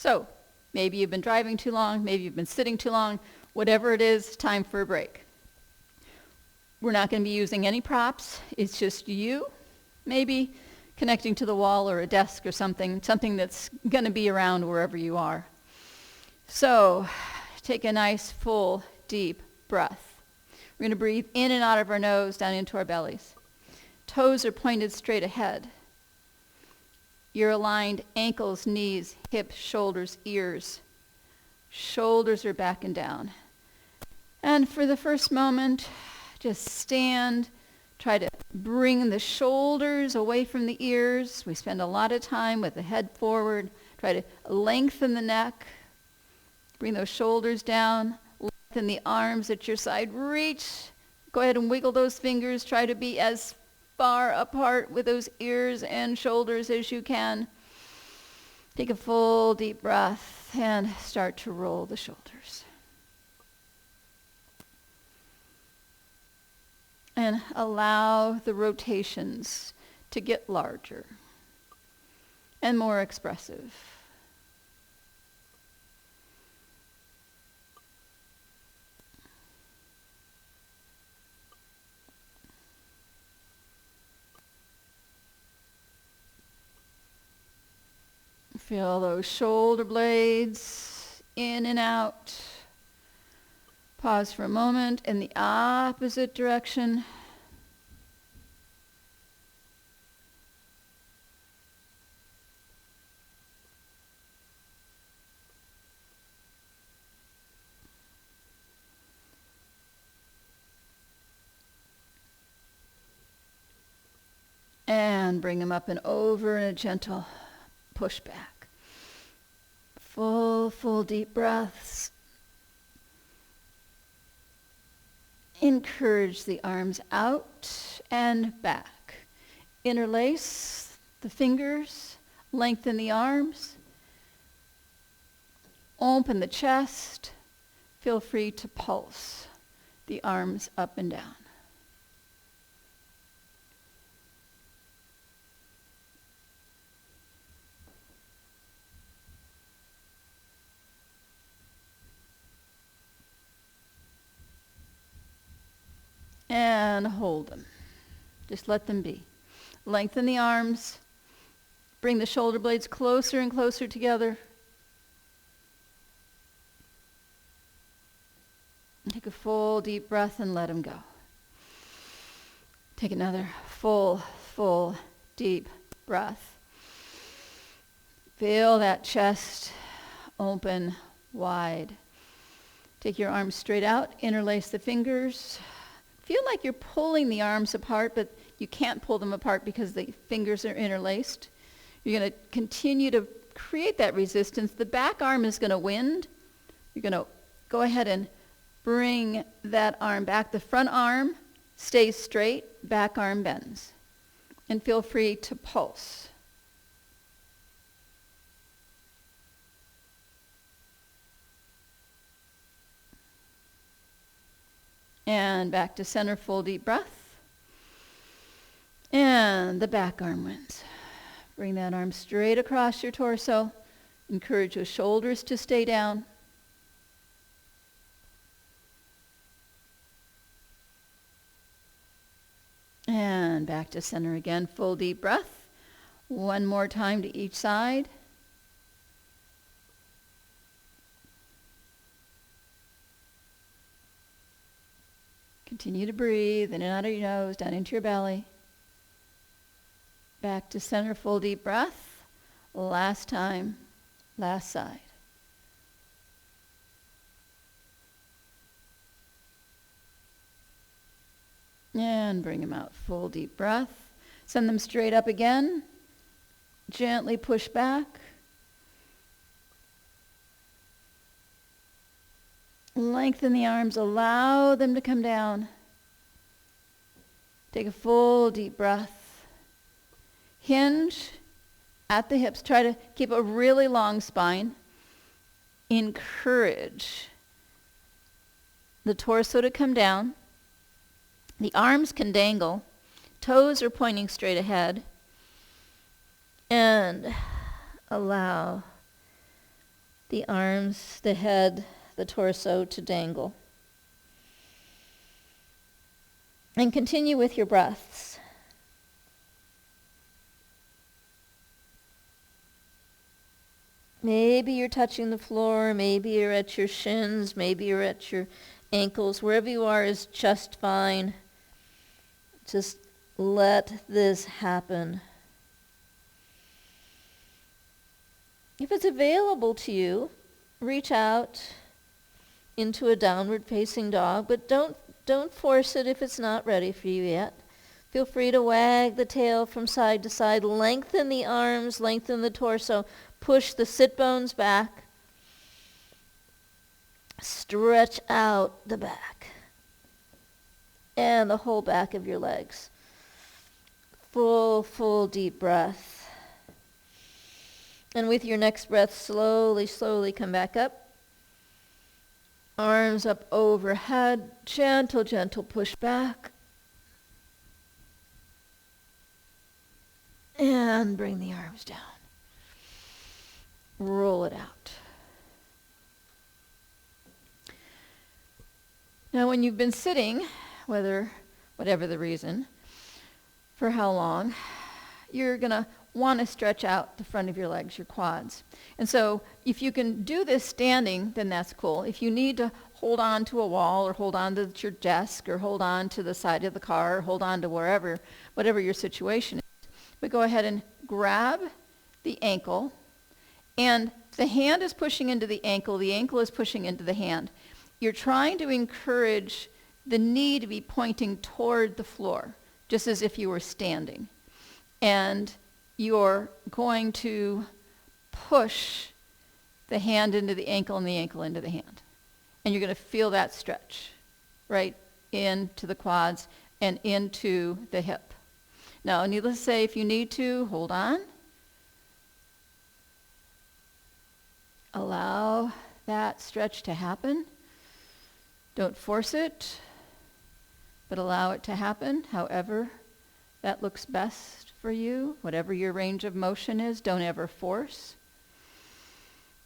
So maybe you've been driving too long, maybe you've been sitting too long, whatever it is, time for a break. We're not going to be using any props. It's just you, maybe connecting to the wall or a desk or something that's going to be around wherever you are. So take a nice, full, deep breath. We're going to breathe in and out of our nose, down into our bellies. Toes are pointed straight ahead. You're aligned ankles, knees, hips, shoulders, ears. Shoulders are back and down. And for the first moment, just stand. Try to bring the shoulders away from the ears. We spend a lot of time with the head forward. Try to lengthen the neck. Bring those shoulders down. Lengthen the arms at your side. Reach. Go ahead and wiggle those fingers. Try to be as far apart with those ears and shoulders as you can. Take a full deep breath and start to roll the shoulders. And allow the rotations to get larger and more expressive. Feel those shoulder blades in and out. Pause for a moment in the opposite direction. And bring them up and over in a gentle push back. Full deep breaths. Encourage the arms out and back. Interlace the fingers, lengthen the arms, open the chest. Feel free to pulse the arms up and down. And hold them. Just let them be. Lengthen the arms. Bring the shoulder blades closer and closer together. Take a full deep breath and let them go. Take another full deep breath. Feel that chest open wide. Take your arms straight out. Interlace the fingers. Feel like you're pulling the arms apart, but you can't pull them apart because the fingers are interlaced. You're going to continue to create that resistance. The back arm is going to win. You're going to go ahead and bring that arm back. The front arm stays straight, back arm bends. And feel free to pulse. And back to center, full deep breath. And the back arm wins. Bring that arm straight across your torso. Encourage your shoulders to stay down. And back to center again, full deep breath. One more time to each side. Continue to breathe in and out of your nose, down into your belly. Back to center, full deep breath. Last time, last side. And bring them out, full deep breath. Send them straight up again. Gently push back. Lengthen the arms, allow them to come down. Take a full deep breath. Hinge at the hips. Try to keep a really long spine. Encourage the torso to come down. The arms can dangle. Toes are pointing straight ahead. And allow the arms, the head, the torso to dangle. And continue with your breaths. Maybe you're touching the floor, maybe you're at your shins, maybe you're at your ankles. Wherever you are is just fine. Just let this happen. If it's available to you, reach out into a downward facing dog, but don't force it if it's not ready for you yet. Feel free to wag the tail from side to side, lengthen the arms, lengthen the torso, push the sit bones back, stretch out the back and the whole back of your legs. Full deep breath. And with your next breath, slowly come back up. Arms up overhead, gentle push back. And bring the arms down. Roll it out. Now when you've been sitting, whatever the reason, for how long, you're going to want to stretch out the front of your legs, your quads. And so if you can do this standing, then that's cool. If you need to hold on to a wall or hold on to your desk or hold on to the side of the car or hold on to wherever, whatever your situation is, but go ahead and grab the ankle, and the hand is pushing into the ankle is pushing into the hand. You're trying to encourage the knee to be pointing toward the floor, just as if you were standing. And you're going to push the hand into the ankle and the ankle into the hand. And you're going to feel that stretch right into the quads and into the hip. Now, needless to say, if you need to, hold on. Allow that stretch to happen. Don't force it, but allow it to happen however that looks best for you. Whatever your range of motion is, don't ever force.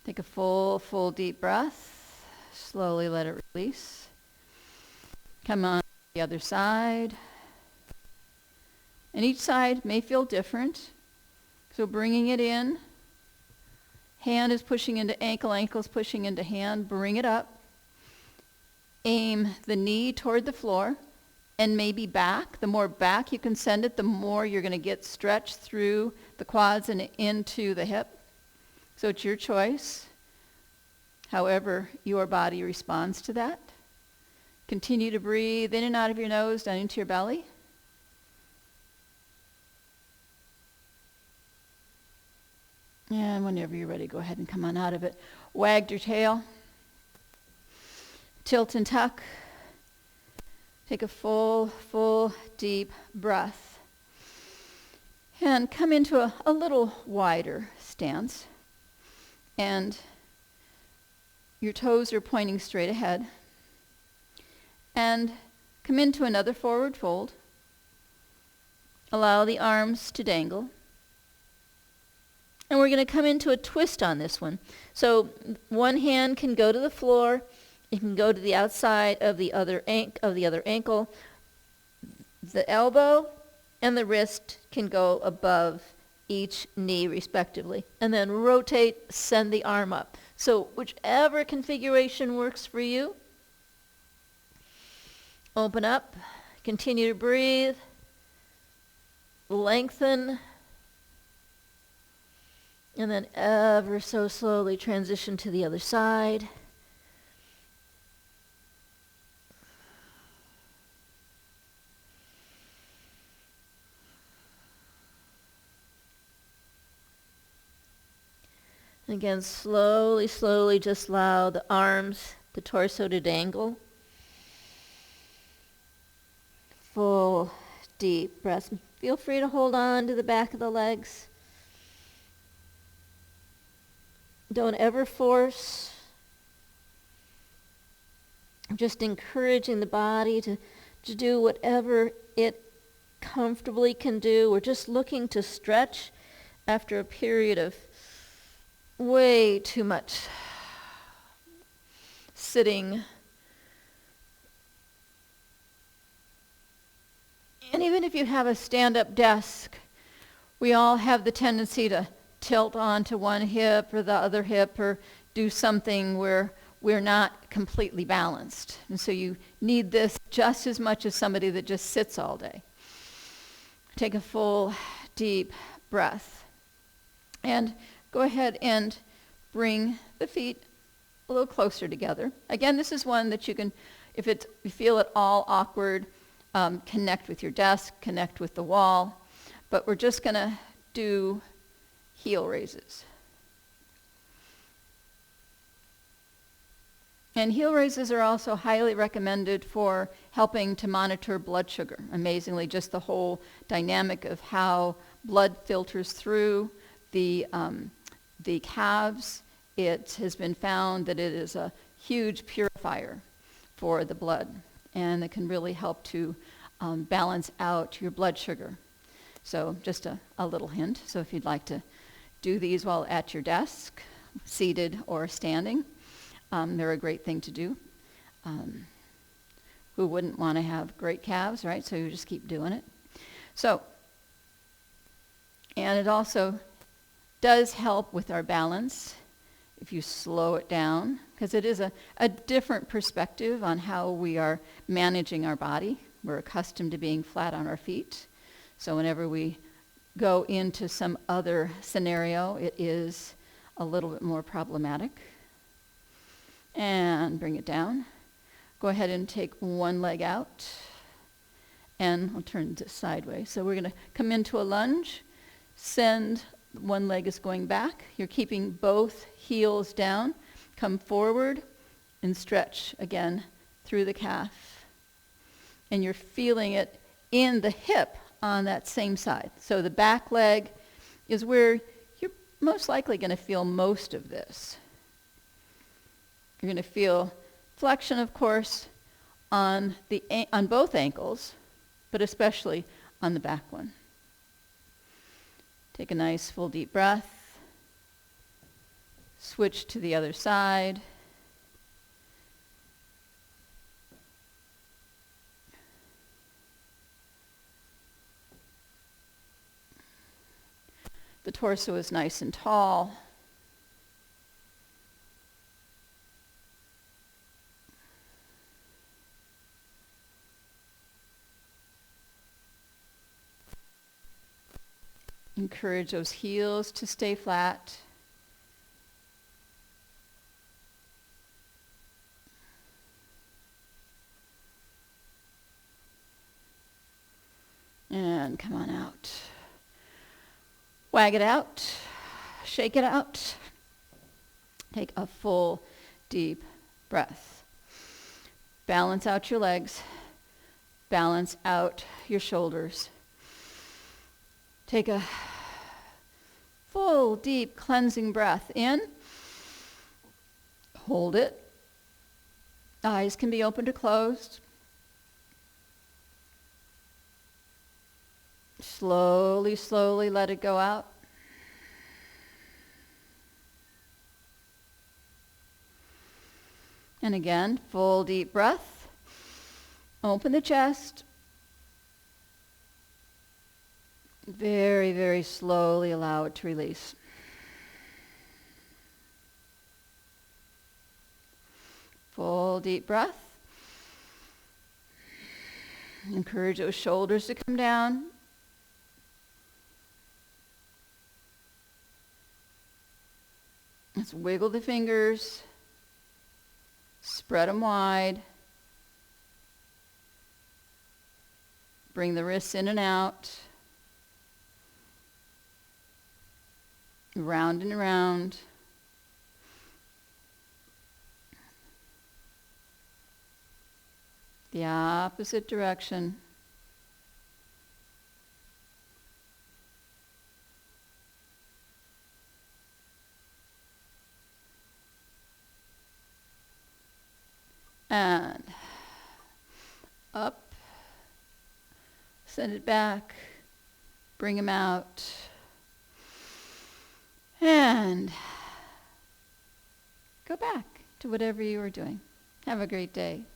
Take a full deep breath. Slowly let it release. Come on to the other side. And each side may feel different. So bringing it in. Hand is pushing into ankle, ankle is pushing into hand. Bring it up. Aim the knee toward the floor and maybe back. The more back you can send it, the more you're going to get stretched through the quads and into the hip. So it's your choice, however your body responds to that. Continue to breathe in and out of your nose, down into your belly. And whenever you're ready, go ahead and come on out of it. Wag your tail. Tilt and tuck. Take a full deep breath. And come into a little wider stance. And your toes are pointing straight ahead. And come into another forward fold. Allow the arms to dangle. And we're going to come into a twist on this one. So one hand can go to the floor. It can go to the outside of the other ankle. The elbow and the wrist can go above each knee respectively. And then rotate, send the arm up. So whichever configuration works for you. Open up. Continue to breathe. Lengthen. And then ever so slowly transition to the other side. And again, slowly just allow the arms, the torso to dangle. Full deep breath. Feel free to hold on to the back of the legs. Don't ever force. Just encouraging the body to do whatever it comfortably can do. We're just looking to stretch after a period of way too much sitting. And even if you have a stand-up desk, we all have the tendency to tilt onto one hip or the other hip or do something where we're not completely balanced. And so you need this just as much as somebody that just sits all day. Take a full, deep breath. And go ahead and bring the feet a little closer together. Again, this is one that you can, if you feel at all awkward, connect with your desk, connect with the wall. But we're just going to do heel raises. And heel raises are also highly recommended for helping to monitor blood sugar. Amazingly, just the whole dynamic of how blood filters through the calves. It has been found that it is a huge purifier for the blood, and it can really help to balance out your blood sugar. So just a little hint. So if you'd like to do these while at your desk, seated or standing, they're a great thing to do. Who wouldn't want to have great calves, right? So you just keep doing it. So, and it also does help with our balance if you slow it down, because it is a different perspective on how we are managing our body. We're accustomed to being flat on our feet. So whenever we go into some other scenario, it is a little bit more problematic. And bring it down. Go ahead and take one leg out. And I'll turn this sideways. So we're going to come into a lunge. Send, one leg is going back. You're keeping both heels down. Come forward and stretch again through the calf. And you're feeling it in the hip on that same side. So the back leg is where you're most likely going to feel most of this. You're going to feel flexion, of course, on both ankles, but especially on the back one. Take a nice full deep breath. Switch to the other side. The torso is nice and tall. Encourage those heels to stay flat. And come on out. Wag it out. Shake it out. Take a full, deep breath. Balance out your legs. Balance out your shoulders. Take a full, deep, cleansing breath in. Hold it. Eyes can be opened or closed. Slowly, slowly let it go out. And again, full, deep breath. Open the chest. Very, very slowly allow it to release. Full deep breath. Encourage those shoulders to come down. Let's wiggle the fingers. Spread them wide. Bring the wrists in and out. Round and around. The opposite direction. And up. Send it back. Bring them out. And go back to whatever you were doing. Have a great day.